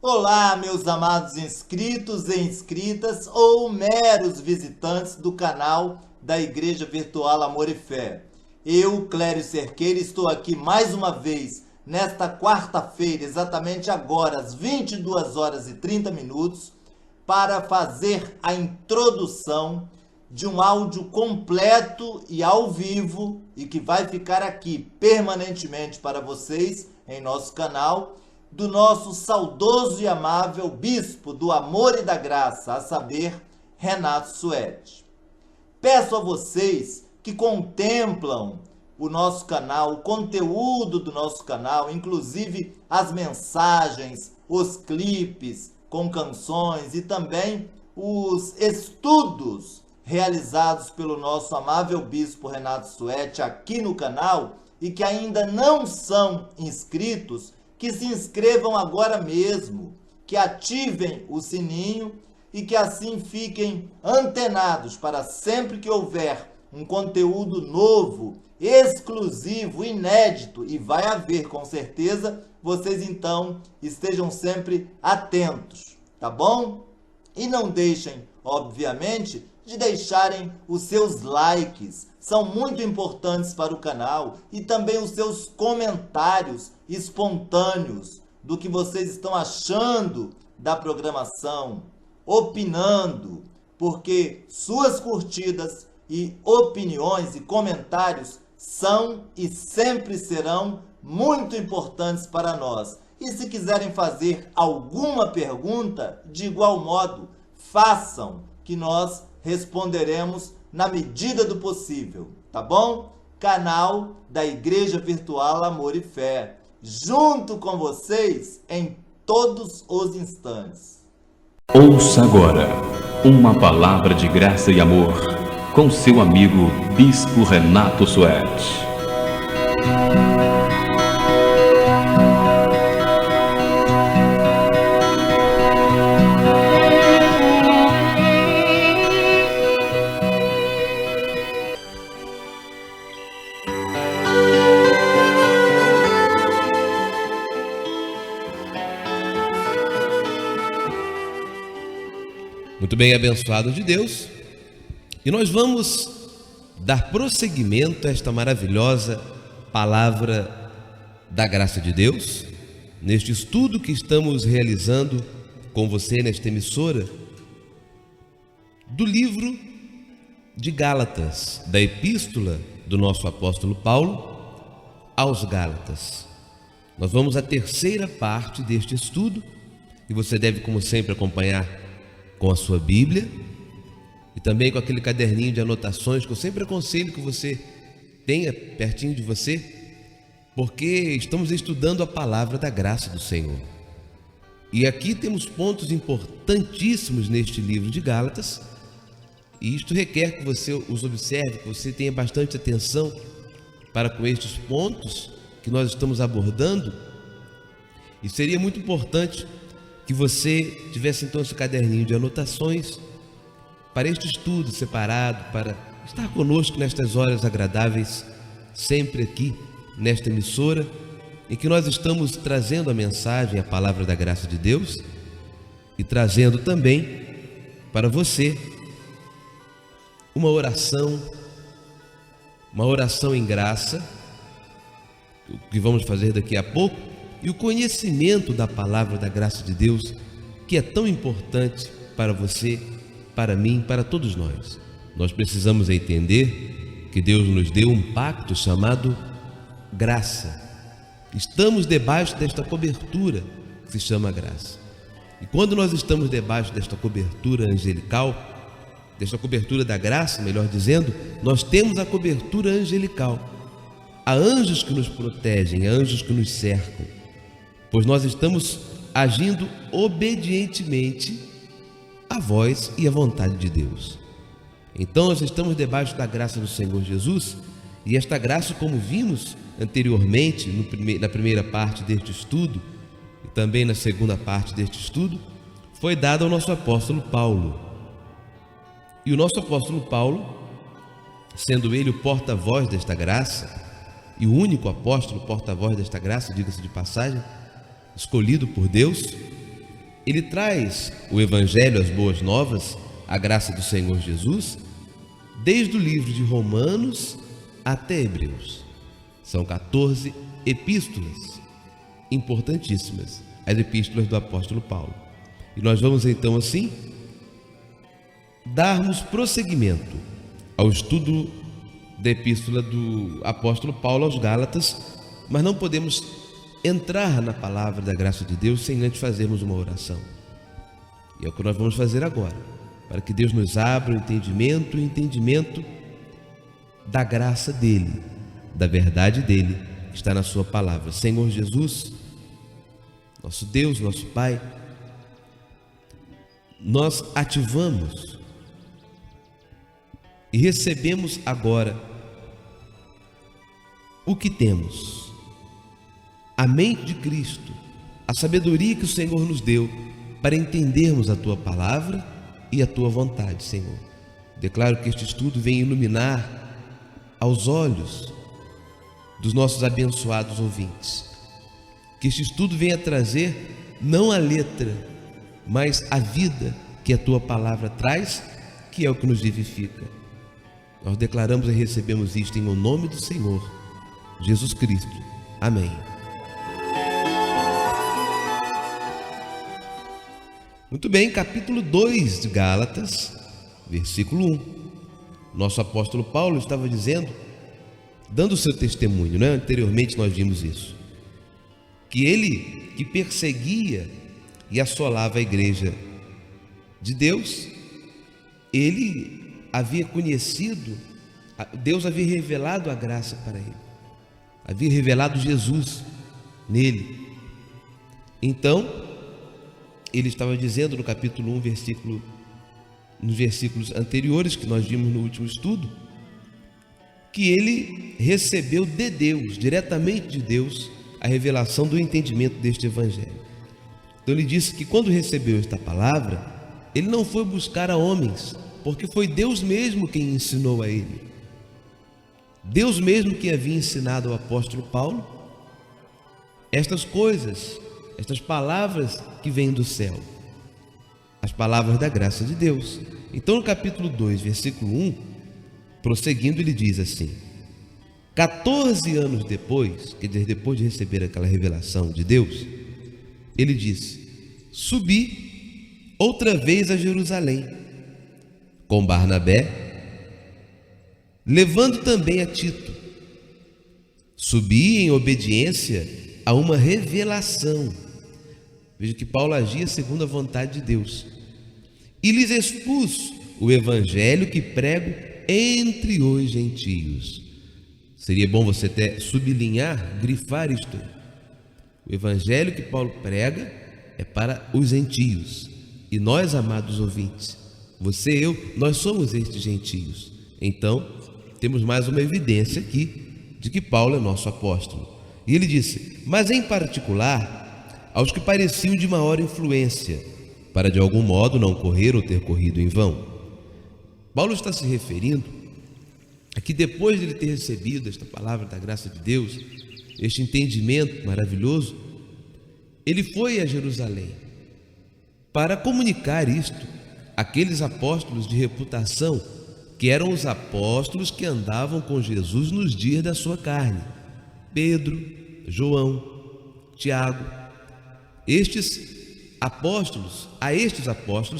Olá, meus amados inscritos e inscritas ou meros visitantes do canal da Igreja Virtual Amor e Fé. Eu, Clério Cerqueira, estou aqui mais uma vez nesta quarta-feira, exatamente agora, às 22 horas e 30 minutos, para fazer a introdução de um áudio completo e ao vivo e que vai ficar aqui permanentemente para vocês em nosso canal, do nosso saudoso e amável bispo do amor e da graça, a saber, Renato Suede. Peço a vocês que contemplam o nosso canal, o conteúdo do nosso canal, inclusive as mensagens, os clipes com canções e também os estudos realizados pelo nosso amável bispo Renato Suede aqui no canal e que ainda não são inscritos, que se inscrevam agora mesmo, que ativem o sininho e que assim fiquem antenados para sempre que houver um conteúdo novo, exclusivo, inédito, e vai haver com certeza, vocês então estejam sempre atentos, tá bom? E não deixem, obviamente, de deixarem os seus likes, são muito importantes para o canal, e também os seus comentários espontâneos do que vocês estão achando da programação, opinando, porque suas curtidas e opiniões e comentários são e sempre serão muito importantes para nós. E se quiserem fazer alguma pergunta, de igual modo, façam, que nós responderemos na medida do possível, tá bom? Canal da Igreja Virtual Amor e Fé, junto com vocês em todos os instantes. Ouça agora uma palavra de graça e amor com seu amigo Bispo Renato Suede. Muito bem, abençoado de Deus, e nós vamos dar prosseguimento a esta maravilhosa palavra da graça de Deus, neste estudo que estamos realizando com você nesta emissora, do livro de Gálatas, da epístola do nosso apóstolo Paulo aos Gálatas. Nós vamos à terceira parte deste estudo, e você deve, como sempre, acompanhar com a sua Bíblia e também com aquele caderninho de anotações que eu sempre aconselho que você tenha pertinho de você, porque estamos estudando a palavra da graça do Senhor. E aqui temos pontos importantíssimos neste livro de Gálatas, e isto requer que você os observe, que você tenha bastante atenção para com estes pontos que nós estamos abordando. E seria muito importante que você tivesse então esse caderninho de anotações para este estudo separado, para estar conosco nestas horas agradáveis, sempre aqui nesta emissora, em que nós estamos trazendo a mensagem, a palavra da graça de Deus, e trazendo também para você uma oração em graça, que vamos fazer daqui a pouco, e o conhecimento da palavra da graça de Deus, que é tão importante para você, para mim, para todos nós. Nós precisamos entender que Deus nos deu um pacto chamado graça. Estamos debaixo desta cobertura que se chama graça. E quando nós estamos debaixo desta cobertura angelical, desta cobertura da graça, melhor dizendo, nós temos a cobertura angelical. Há anjos que nos protegem, há anjos que nos cercam, pois nós estamos agindo obedientemente à voz e à vontade de Deus. Então nós estamos debaixo da graça do Senhor Jesus, e esta graça, como vimos anteriormente na primeira parte deste estudo e também na segunda parte deste estudo, foi dada ao nosso apóstolo Paulo. E o nosso apóstolo Paulo, sendo ele o porta-voz desta graça, e o único apóstolo porta-voz desta graça, diga-se de passagem, escolhido por Deus, ele traz o Evangelho, as boas novas, a graça do Senhor Jesus, desde o livro de Romanos até Hebreus. São 14 epístolas importantíssimas, as epístolas do apóstolo Paulo. E nós vamos então assim darmos prosseguimento ao estudo da epístola do apóstolo Paulo aos Gálatas, mas não podemos entrar na palavra da graça de Deus sem antes fazermos uma oração. E é o que nós vamos fazer agora, para que Deus nos abra o entendimento da graça dele, da verdade dele, que está na sua palavra. Senhor Jesus, nosso Deus, nosso Pai, nós ativamos e recebemos agora o que temos, a mente de Cristo, a sabedoria que o Senhor nos deu para entendermos a Tua palavra e a Tua vontade, Senhor. Declaro que este estudo venha iluminar aos olhos dos nossos abençoados ouvintes, que este estudo venha trazer não a letra, mas a vida que a Tua palavra traz, que é o que nos vivifica. Nós declaramos e recebemos isto em o nome do Senhor Jesus Cristo. Amém. Muito bem, capítulo 2 de Gálatas, versículo 1. Nosso apóstolo Paulo estava dizendo, dando o seu testemunho, né? Anteriormente nós vimos isso, que ele que perseguia e assolava a igreja de Deus, ele havia conhecido, Deus havia revelado a graça para ele, havia revelado Jesus nele. Então, ele estava dizendo no capítulo 1, nos versículos anteriores que nós vimos no último estudo, que ele recebeu de Deus, diretamente de Deus, a revelação do entendimento deste evangelho. Então ele disse que quando recebeu esta palavra, ele não foi buscar a homens, porque foi Deus mesmo quem ensinou a ele. Deus mesmo que havia ensinado ao apóstolo Paulo estas coisas, estas palavras que vêm do céu, as palavras da graça de Deus. Então no capítulo 2, versículo 1, prosseguindo, ele diz assim: 14 anos depois, quer dizer, depois de receber aquela revelação de Deus, ele disse: subi outra vez a Jerusalém com Barnabé, levando também a Tito. Subi em obediência a uma revelação. Veja que Paulo agia segundo a vontade de Deus. E lhes expus o evangelho que prego entre os gentios. Seria bom você até sublinhar, grifar isto. O evangelho que Paulo prega é para os gentios. E nós, amados ouvintes, você e eu, nós somos estes gentios. Então, temos mais uma evidência aqui de que Paulo é nosso apóstolo. E ele disse: mas em particular aos que pareciam de maior influência, para de algum modo não correr ou ter corrido em vão. Paulo está se referindo a que depois de ele ter recebido esta palavra da graça de Deus, este entendimento maravilhoso, ele foi a Jerusalém para comunicar isto àqueles apóstolos de reputação, que eram os apóstolos que andavam com Jesus nos dias da sua carne: Pedro, João, Tiago. Estes apóstolos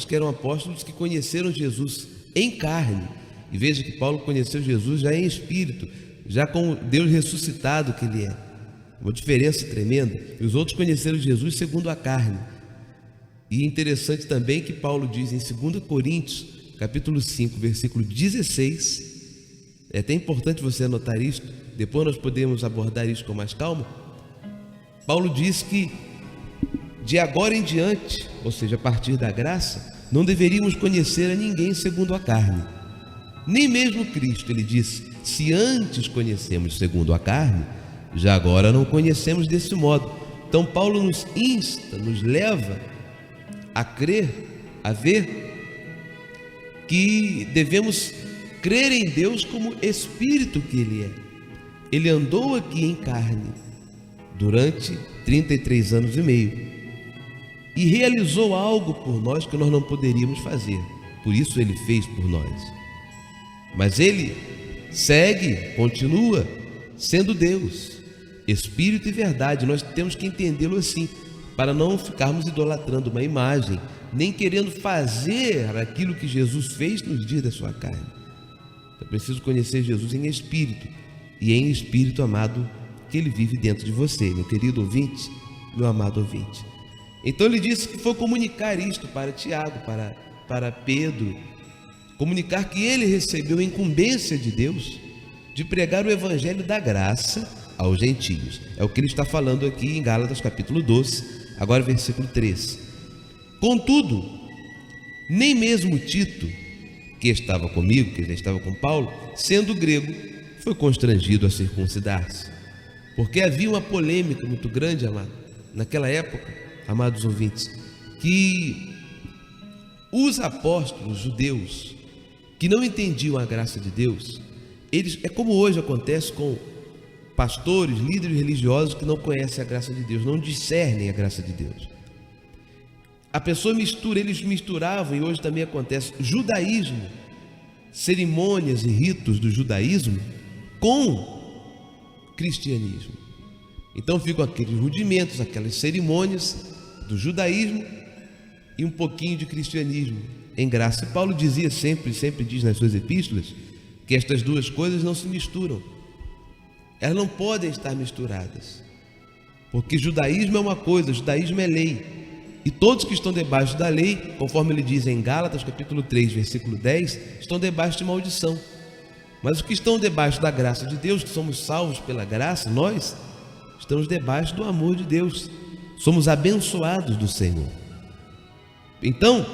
que eram apóstolos que conheceram Jesus em carne. E veja que Paulo conheceu Jesus já em espírito, já com Deus ressuscitado que ele é. Uma diferença tremenda. E os outros conheceram Jesus segundo a carne. E é interessante também que Paulo diz em 2 Coríntios, capítulo 5, versículo 16, é até importante você anotar isto, depois nós podemos abordar isso com mais calma. Paulo diz que de agora em diante, ou seja, a partir da graça, não deveríamos conhecer a ninguém segundo a carne, nem mesmo Cristo. Ele diz: se antes conhecemos segundo a carne, já agora não conhecemos desse modo. Então Paulo nos insta, nos leva a crer, a ver que devemos crer em Deus como Espírito que Ele é. Ele andou aqui em carne durante 33 anos e meio. e realizou algo por nós que nós não poderíamos fazer. Por isso ele fez por nós. Mas ele segue, continua sendo Deus, Espírito e verdade. Nós temos que entendê-lo assim, para não ficarmos idolatrando uma imagem, nem querendo fazer aquilo que Jesus fez nos dias da sua carne. É preciso conhecer Jesus em espírito, e em espírito, amado, que ele vive dentro de você, meu querido ouvinte, meu amado ouvinte. Então ele disse que foi comunicar isto para Tiago, para Pedro, comunicar que ele recebeu a incumbência de Deus de pregar o evangelho da graça aos gentios. É o que ele está falando aqui em Gálatas capítulo 12, agora versículo 3. Contudo, nem mesmo Tito, que estava comigo, que já estava com Paulo, sendo grego, foi constrangido a circuncidar-se. Porque havia uma polêmica muito grande, amado, naquela época, amados ouvintes, que os apóstolos judeus, que não entendiam a graça de Deus, eles, é como hoje acontece com pastores, líderes religiosos que não conhecem a graça de Deus, não discernem a graça de Deus. A pessoa mistura, eles misturavam, e hoje também acontece, judaísmo, cerimônias e ritos do judaísmo com cristianismo. Então ficam aqueles rudimentos, aquelas cerimônias do judaísmo e um pouquinho de cristianismo em graça. E Paulo dizia sempre diz nas suas epístolas, que estas duas coisas não se misturam. Elas não podem estar misturadas, porque judaísmo é uma coisa, judaísmo é lei, e todos que estão debaixo da lei, conforme ele diz em Gálatas capítulo 3, versículo 10, estão debaixo de maldição. Mas os que estão debaixo da graça de Deus, que somos salvos pela graça, nós estamos debaixo do amor de Deus, somos abençoados do Senhor. Então,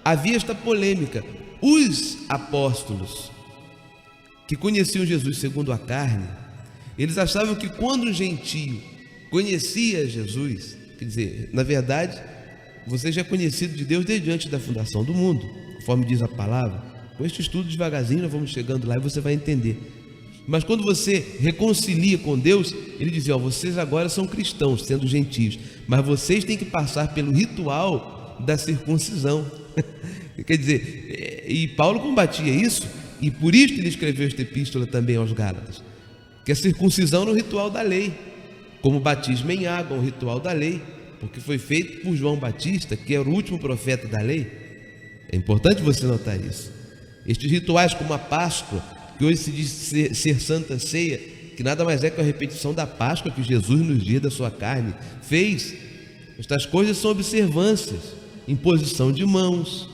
havia esta polêmica. Os apóstolos que conheciam Jesus segundo a carne, eles achavam que quando um gentio conhecia Jesus, quer dizer, na verdade, você já é conhecido de Deus desde antes da fundação do mundo, conforme diz a palavra. Com este estudo devagarzinho nós vamos chegando lá e você vai entender. Mas quando você reconcilia com Deus, ele dizia, vocês agora são cristãos, sendo gentios, mas vocês têm que passar pelo ritual da circuncisão. Quer dizer, e Paulo combatia isso, e por isso ele escreveu esta epístola também aos Gálatas, que a circuncisão era um ritual da lei, como o batismo em água, um ritual da lei, porque foi feito por João Batista, que era o último profeta da lei. É importante você notar isso. Estes rituais como a Páscoa, que hoje se diz ser Santa Ceia, que nada mais é que a repetição da Páscoa que Jesus nos dias da sua carne fez. Estas coisas são observâncias, imposição de mãos,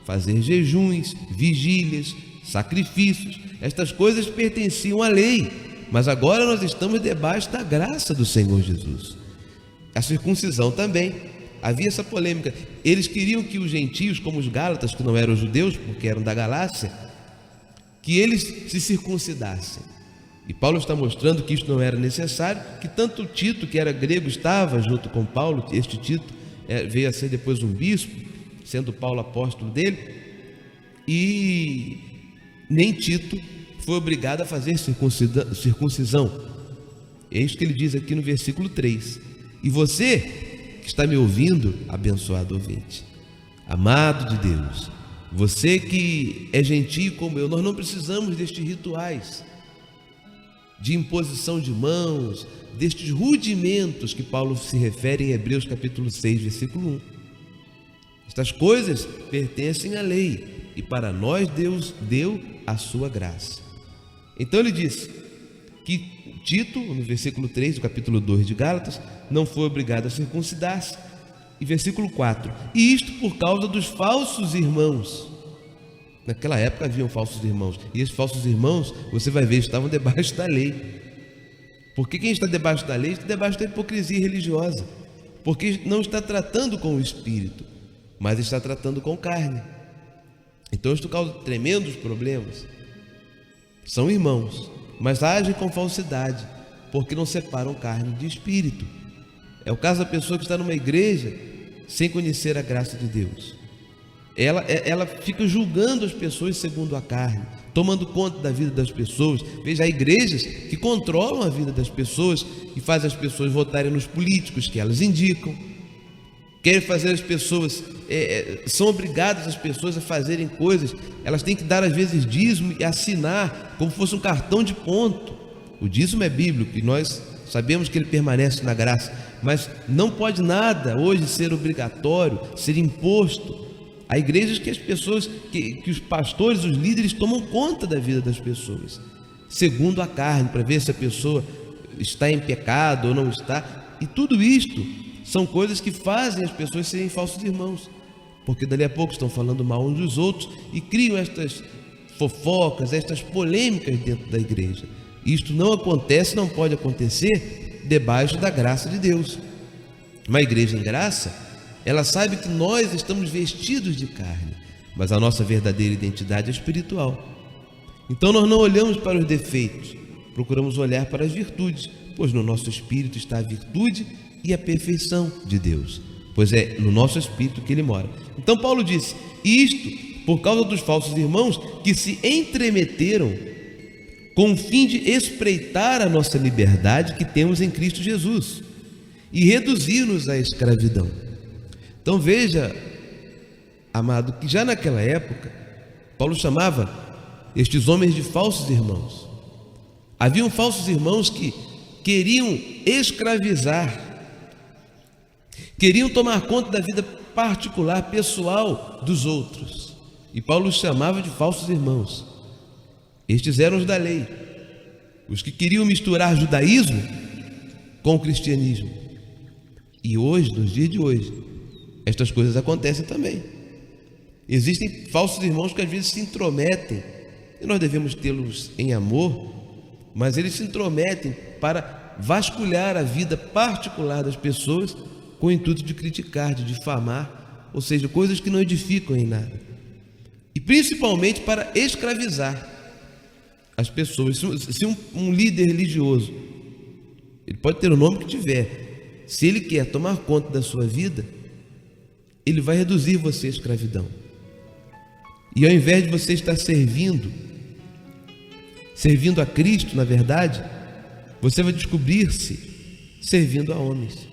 fazer jejuns, vigílias, sacrifícios. Estas coisas pertenciam à lei, mas agora nós estamos debaixo da graça do Senhor Jesus. A circuncisão também. Havia essa polêmica. Eles queriam que os gentios, como os gálatas, que não eram judeus, porque eram da Galácia, que eles se circuncidassem. E Paulo está mostrando que isso não era necessário, que tanto Tito, que era grego, estava junto com Paulo. Este Tito veio a ser depois um bispo, sendo Paulo apóstolo dele, e nem Tito foi obrigado a fazer circuncisão. É isso que ele diz aqui no versículo 3. E você que está me ouvindo, abençoado ouvinte, amado de Deus, você que é gentio como eu, nós não precisamos destes rituais de imposição de mãos, destes rudimentos que Paulo se refere em Hebreus capítulo 6, versículo 1. Estas coisas pertencem à lei, e para nós Deus deu a sua graça. Então ele diz que Tito, no versículo 3 do capítulo 2 de Gálatas, não foi obrigado a circuncidar-se. E versículo 4, e isto por causa dos falsos irmãos. Naquela época haviam falsos irmãos, e esses falsos irmãos, você vai ver, estavam debaixo da lei. Porque quem está debaixo da lei está debaixo da hipocrisia religiosa, porque não está tratando com o espírito, mas está tratando com carne. Então isto causa tremendos problemas. São irmãos, mas agem com falsidade, porque não separam carne de espírito. É o caso da pessoa que está numa igreja sem conhecer a graça de Deus. Ela fica julgando as pessoas segundo a carne, tomando conta da vida das pessoas. Veja, há igrejas que controlam a vida das pessoas e fazem as pessoas votarem nos políticos que elas indicam. querem fazer as pessoas, são obrigadas as pessoas a fazerem coisas, elas têm que dar às vezes dízimo e assinar como se fosse um cartão de ponto. O dízimo é bíblico e nós sabemos que ele permanece na graça, mas não pode nada hoje ser obrigatório, ser imposto. Há igrejas que as pessoas, que os pastores, os líderes tomam conta da vida das pessoas, segundo a carne, para ver se a pessoa está em pecado ou não está. E tudo isto são coisas que fazem as pessoas serem falsos irmãos, porque dali a pouco estão falando mal uns dos outros e criam estas fofocas, estas polêmicas dentro da igreja. Isto não acontece, não pode acontecer debaixo da graça de Deus. Uma igreja em graça, ela sabe que nós estamos vestidos de carne, mas a nossa verdadeira identidade é espiritual. Então nós não olhamos para os defeitos, procuramos olhar para as virtudes, pois no nosso espírito está a virtude e a perfeição de Deus, pois é no nosso espírito que ele mora. Então Paulo disse: isto por causa dos falsos irmãos que se entremeteram com o fim de espreitar a nossa liberdade que temos em Cristo Jesus e reduzir-nos à escravidão. Então veja, amado, que já naquela época Paulo chamava estes homens de falsos irmãos. Haviam falsos irmãos que queriam escravizar, queriam tomar conta da vida particular, pessoal dos outros, e Paulo os chamava de falsos irmãos. Estes eram os da lei, os que queriam misturar judaísmo com o cristianismo. E hoje, nos dias de hoje, estas coisas acontecem também. Existem falsos irmãos que às vezes se intrometem, e nós devemos tê-los em amor, mas eles se intrometem para vasculhar a vida particular das pessoas com o intuito de criticar, de difamar, ou seja, coisas que não edificam em nada. E principalmente para escravizar as pessoas. Se um líder religioso, ele pode ter o nome que tiver, se ele quer tomar conta da sua vida, ele vai reduzir você à escravidão. E ao invés de você estar servindo a Cristo, na verdade, você vai descobrir-se servindo a homens.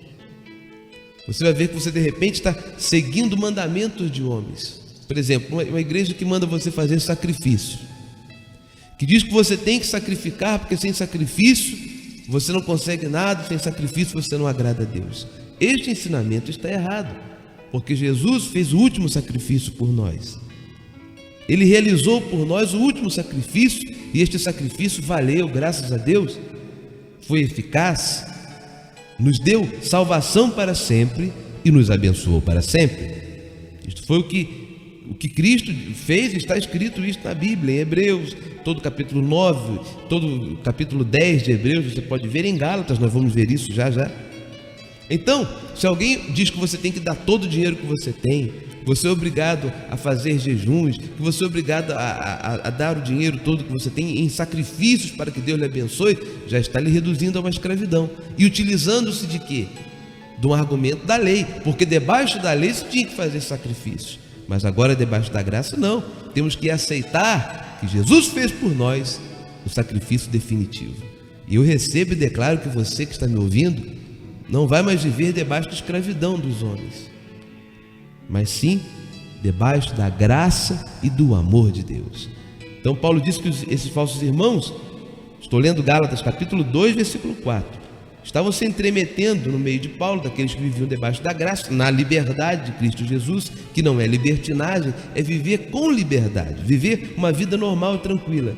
Você vai ver que você de repente está seguindo mandamentos de homens. Por exemplo, uma igreja que manda você fazer sacrifício, que diz que você tem que sacrificar, porque sem sacrifício você não consegue nada, sem sacrifício você não agrada a Deus. Este ensinamento está errado, porque Jesus fez o último sacrifício por nós. Ele realizou por nós o último sacrifício, e este sacrifício valeu, graças a Deus, foi eficaz, nos deu salvação para sempre e nos abençoou para sempre. Isto foi o que Cristo fez, está escrito isso na Bíblia, em Hebreus, todo o capítulo 9, todo o capítulo 10 de Hebreus, você pode ver em Gálatas, nós vamos ver isso já. Então, se alguém diz que você tem que dar todo o dinheiro que você tem, que você é obrigado a fazer jejuns, que você é obrigado a dar o dinheiro todo que você tem em sacrifícios para que Deus lhe abençoe, já está lhe reduzindo a uma escravidão. E utilizando-se de quê? De um argumento da lei, porque debaixo da lei você tinha que fazer sacrifícios, mas agora debaixo da graça não, temos que aceitar que Jesus fez por nós o sacrifício definitivo. E eu recebo e declaro que você que está me ouvindo não vai mais viver debaixo da escravidão dos homens, mas sim debaixo da graça e do amor de Deus. Então Paulo diz que esses falsos irmãos, estou lendo Gálatas capítulo 2, versículo 4, estavam se entremetendo no meio de Paulo, daqueles que viviam debaixo da graça, na liberdade de Cristo Jesus, que não é libertinagem, é viver com liberdade, viver uma vida normal e tranquila.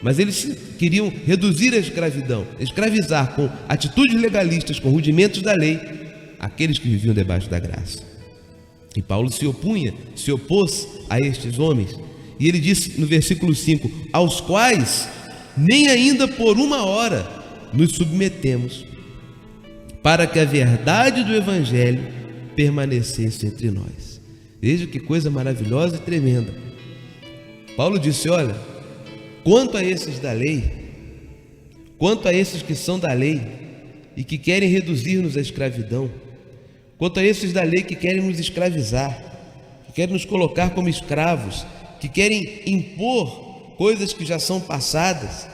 Mas eles queriam reduzir a escravidão, escravizar com atitudes legalistas, com rudimentos da lei, aqueles que viviam debaixo da graça. E Paulo se opôs a estes homens, e ele disse no versículo 5, aos quais nem ainda por uma hora nos submetemos, para que a verdade do Evangelho permanecesse entre nós. Veja que coisa maravilhosa e tremenda. Paulo disse, olha, quanto a esses da lei, quanto a esses que são da lei e que querem reduzir-nos à escravidão, quanto a esses da lei que querem nos escravizar, que querem nos colocar como escravos, que querem impor coisas que já são passadas,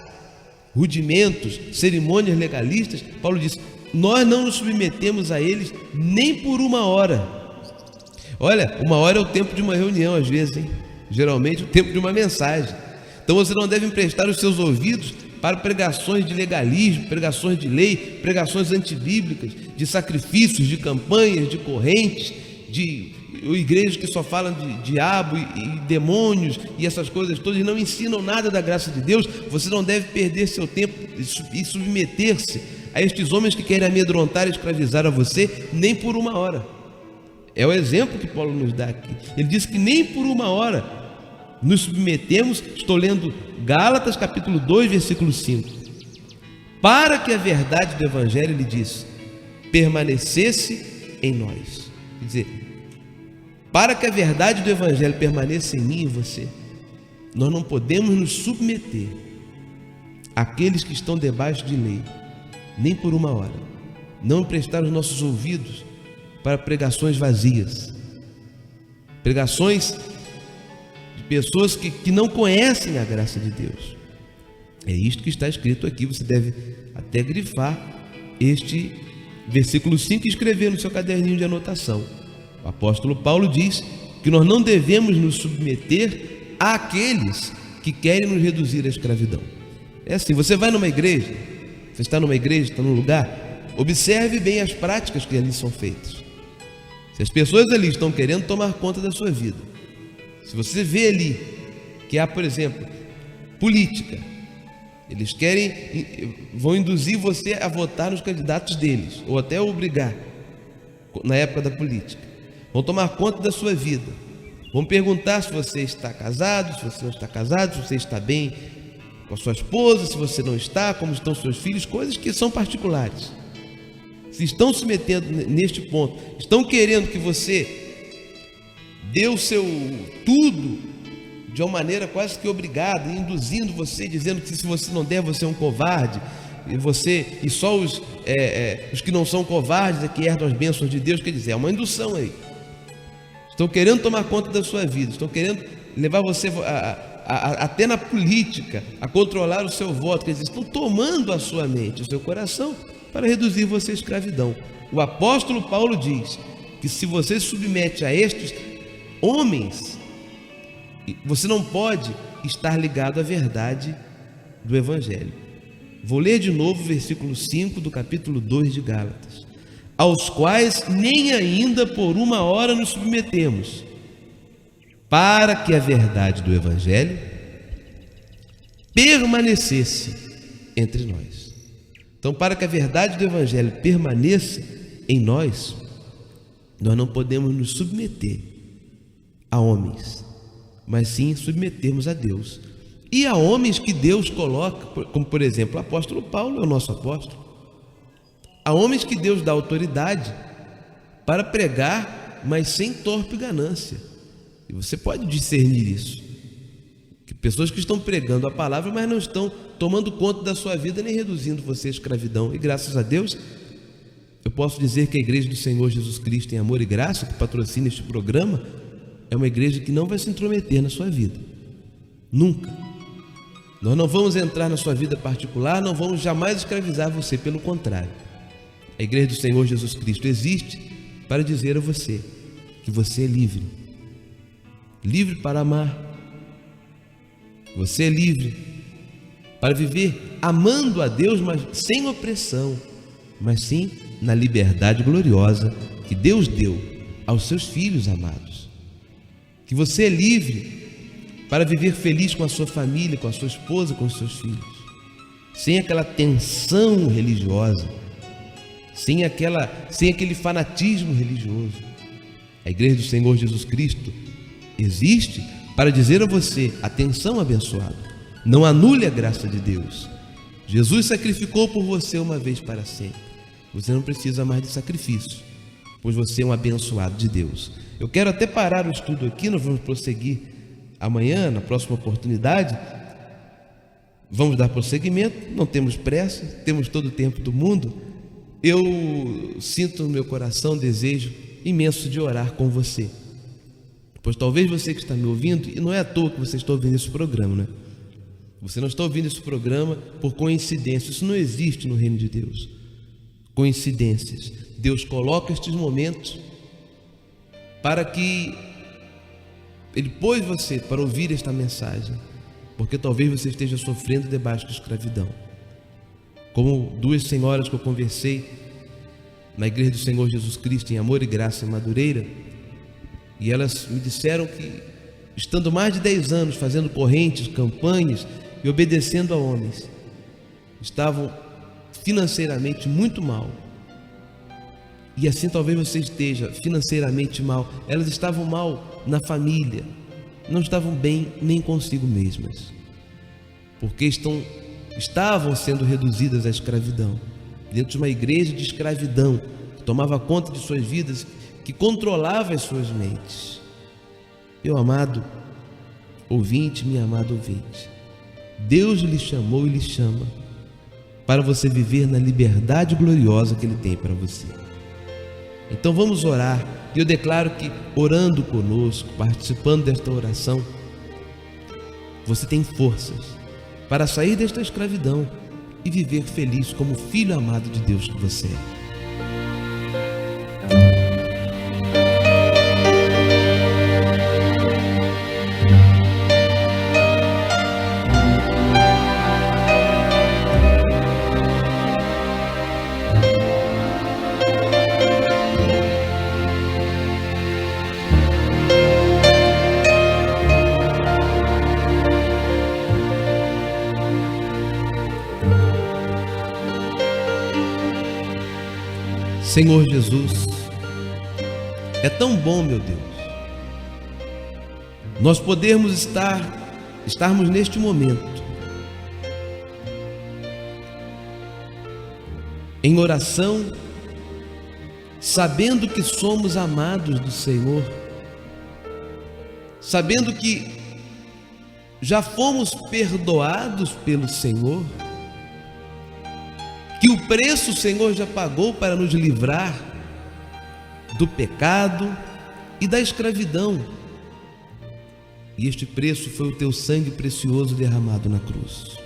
rudimentos, cerimônias legalistas, Paulo diz, nós não nos submetemos a eles nem por uma hora. Olha, 1 hora é o tempo de uma reunião às vezes, hein? Geralmente o tempo de uma mensagem. Então você não deve emprestar os seus ouvidos para pregações de legalismo, pregações de lei, pregações antibíblicas, de sacrifícios, de campanhas, de correntes, de igrejas que só falam de diabo e demônios e essas coisas todas, e não ensinam nada da graça de Deus. Você não deve perder seu tempo e submeter-se a estes homens que querem amedrontar e escravizar a você, nem por 1 hora. É o exemplo que Paulo nos dá aqui. Ele diz que nem por 1 hora nos submetemos. Estou lendo Gálatas capítulo 2, versículo 5. Para que a verdade do Evangelho, ele diz, permanecesse em nós. Quer dizer, para que a verdade do Evangelho permaneça em mim e você, nós não podemos nos submeter àqueles que estão debaixo de lei, nem por 1 hora. Não emprestar os nossos ouvidos para pregações vazias, pregações de pessoas que não conhecem a graça de Deus. É isto que está escrito aqui. Você deve até grifar este versículo 5 e escrever no seu caderninho de anotação. O apóstolo Paulo diz que nós não devemos nos submeter àqueles que querem nos reduzir à escravidão. É assim, você vai numa igreja, você está numa igreja, está num lugar, observe bem as práticas que ali são feitas. Se as pessoas ali estão querendo tomar conta da sua vida, se você vê ali que há, por exemplo, política, eles vão induzir você a votar nos candidatos deles, ou até obrigar, na época da política, vão tomar conta da sua vida, vão perguntar se você está casado, se você não está casado, se você está bem com a sua esposa, se você não está, como estão seus filhos, coisas que são particulares. Se estão se metendo neste ponto, estão querendo que você dê o seu tudo de uma maneira quase que obrigada, induzindo você, dizendo que se você não der, você é um covarde, e só os que não são covardes é que herdam as bênçãos de Deus. Quer dizer, é uma indução aí. Estão querendo tomar conta da sua vida, estão querendo levar você até na política, a controlar o seu voto. Quer dizer, estão tomando a sua mente, o seu coração, para reduzir você à escravidão. O apóstolo Paulo diz que se você se submete a estes homens, você não pode estar ligado à verdade do Evangelho. Vou ler de novo o versículo 5 do capítulo 2 de Gálatas. Aos quais nem ainda por 1 hora nos submetemos, para que a verdade do Evangelho permanecesse entre nós. Então, para que a verdade do Evangelho permaneça em nós, nós não podemos nos submeter a homens, mas sim submetermos a Deus. E a homens que Deus coloca, como por exemplo o apóstolo Paulo é o nosso apóstolo. Há homens que Deus dá autoridade para pregar, mas sem torpe ganância. E você pode discernir isso. Que pessoas que estão pregando a palavra, mas não estão tomando conta da sua vida, nem reduzindo você à escravidão. E graças a Deus, eu posso dizer que a Igreja do Senhor Jesus Cristo em Amor e Graça, que patrocina este programa, é uma igreja que não vai se intrometer na sua vida. Nunca. Nós não vamos entrar na sua vida particular, não vamos jamais escravizar você, pelo contrário. A Igreja do Senhor Jesus Cristo existe para dizer a você que você é livre. Livre para amar. Você é livre para viver amando a Deus, mas sem opressão, mas sim na liberdade gloriosa que Deus deu aos seus filhos amados. Que você é livre para viver feliz com a sua família, com a sua esposa, com os seus filhos, sem aquela tensão religiosa, sem aquele fanatismo religioso. A Igreja do Senhor Jesus Cristo existe para dizer a você: atenção, abençoado, não anule a graça de Deus. Jesus sacrificou por você uma vez para sempre. Você não precisa mais de sacrifício, pois você é um abençoado de Deus. Eu quero até parar o estudo aqui, nós vamos prosseguir amanhã, na próxima oportunidade. Vamos dar prosseguimento, não temos pressa, temos todo o tempo do mundo. Eu sinto no meu coração um desejo imenso de orar com você, pois talvez você que está me ouvindo, e não é à toa que você está ouvindo esse programa, né? Você não está ouvindo esse programa por coincidência. Isso não existe no reino de Deus. Coincidências. Deus coloca estes momentos para que Ele pôs você para ouvir esta mensagem, porque talvez você esteja sofrendo debaixo de escravidão. Como duas senhoras que eu conversei na Igreja do Senhor Jesus Cristo, em Amor e Graça, em Madureira, e elas me disseram que, estando mais de 10 anos fazendo correntes, campanhas e obedecendo a homens, estavam financeiramente muito mal. E assim talvez você esteja financeiramente mal. Elas estavam mal na família, não estavam bem nem consigo mesmas, porque estavam sendo reduzidas à escravidão, dentro de uma igreja de escravidão, que tomava conta de suas vidas, que controlava as suas mentes. Meu amado ouvinte, minha amada ouvinte, Deus lhe chamou e lhe chama para você viver na liberdade gloriosa que Ele tem para você. Então vamos orar, e eu declaro que, orando conosco, participando desta oração, você tem forças para sair desta escravidão e viver feliz como filho amado de Deus que você é. Senhor Jesus, é tão bom, meu Deus, nós podermos estarmos neste momento em oração, sabendo que somos amados do Senhor, sabendo que já fomos perdoados pelo Senhor, que o preço o Senhor já pagou para nos livrar do pecado e da escravidão. E este preço foi o teu sangue precioso derramado na cruz.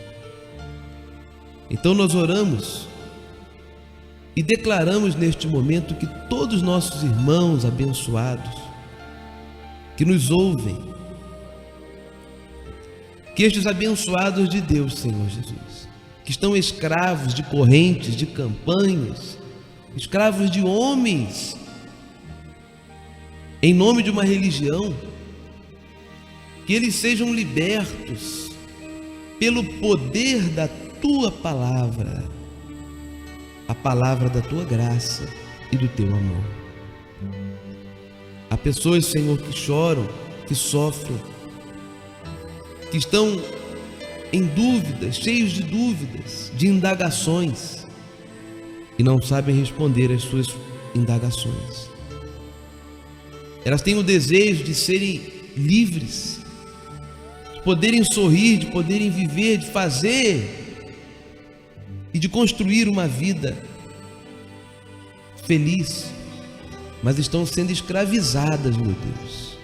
Então nós oramos e declaramos neste momento que todos os nossos irmãos abençoados que nos ouvem, que estes abençoados de Deus, Senhor Jesus, que estão escravos de correntes, de campanhas, escravos de homens, em nome de uma religião, que eles sejam libertos pelo poder da tua palavra, a palavra da tua graça e do teu amor. Há pessoas, Senhor, que choram, que sofrem, que estão em dúvidas, cheios de dúvidas, de indagações, e não sabem responder às suas indagações. Elas têm o desejo de serem livres, de poderem sorrir, de poderem viver, de fazer e de construir uma vida feliz, mas estão sendo escravizadas, meu Deus.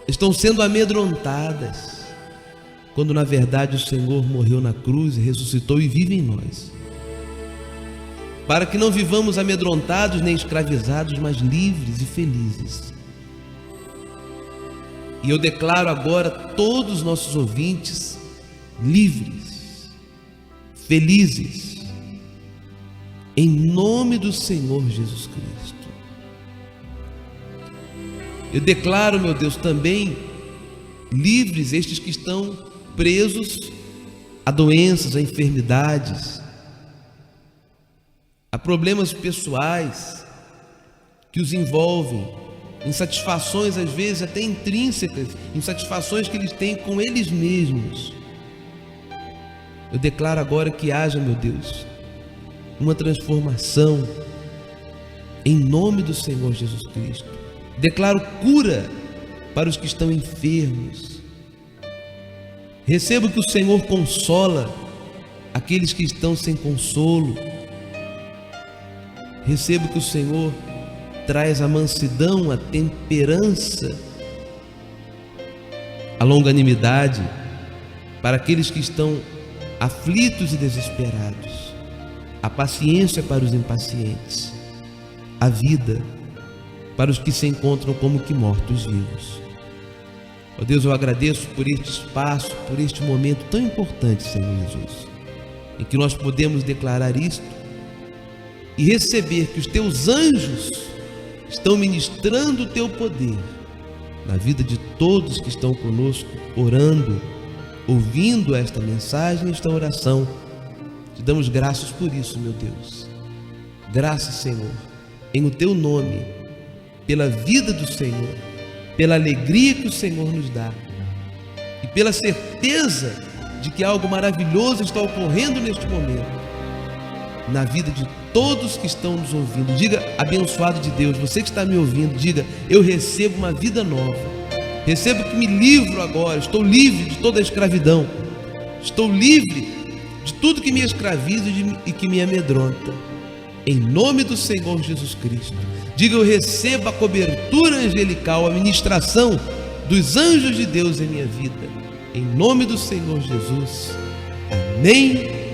Estão sendo amedrontadas, quando na verdade o Senhor morreu na cruz e ressuscitou e vive em nós, para que não vivamos amedrontados nem escravizados, mas livres e felizes. E eu declaro agora todos os nossos ouvintes livres, felizes, em nome do Senhor Jesus Cristo. Eu declaro, meu Deus, também livres estes que estão presos a doenças, a enfermidades, a problemas pessoais que os envolvem, insatisfações às vezes até intrínsecas, insatisfações que eles têm com eles mesmos. Eu declaro agora que haja, meu Deus, uma transformação em nome do Senhor Jesus Cristo. Declaro cura para os que estão enfermos. Recebo que o Senhor consola aqueles que estão sem consolo. Recebo que o Senhor traz a mansidão, a temperança, a longanimidade para aqueles que estão aflitos e desesperados, a paciência para os impacientes, a vida para os que se encontram como que mortos-vivos. Ó Deus, eu agradeço por este espaço, por este momento tão importante, Senhor Jesus, em que nós podemos declarar isto e receber que os teus anjos estão ministrando o teu poder na vida de todos que estão conosco, orando, ouvindo esta mensagem, esta oração. Te damos graças por isso, meu Deus. Graças, Senhor, em o teu nome, pela vida do Senhor, pela alegria que o Senhor nos dá e pela certeza de que algo maravilhoso está ocorrendo neste momento na vida de todos que estão nos ouvindo. Diga, abençoado de Deus, você que está me ouvindo, diga, eu recebo uma vida nova, recebo que me livro agora, estou livre de toda a escravidão, estou livre de tudo que me escraviza e que me amedronta, em nome do Senhor Jesus Cristo. Diga, eu recebo a cobertura angelical, a ministração dos anjos de Deus em minha vida, em nome do Senhor Jesus. Amém.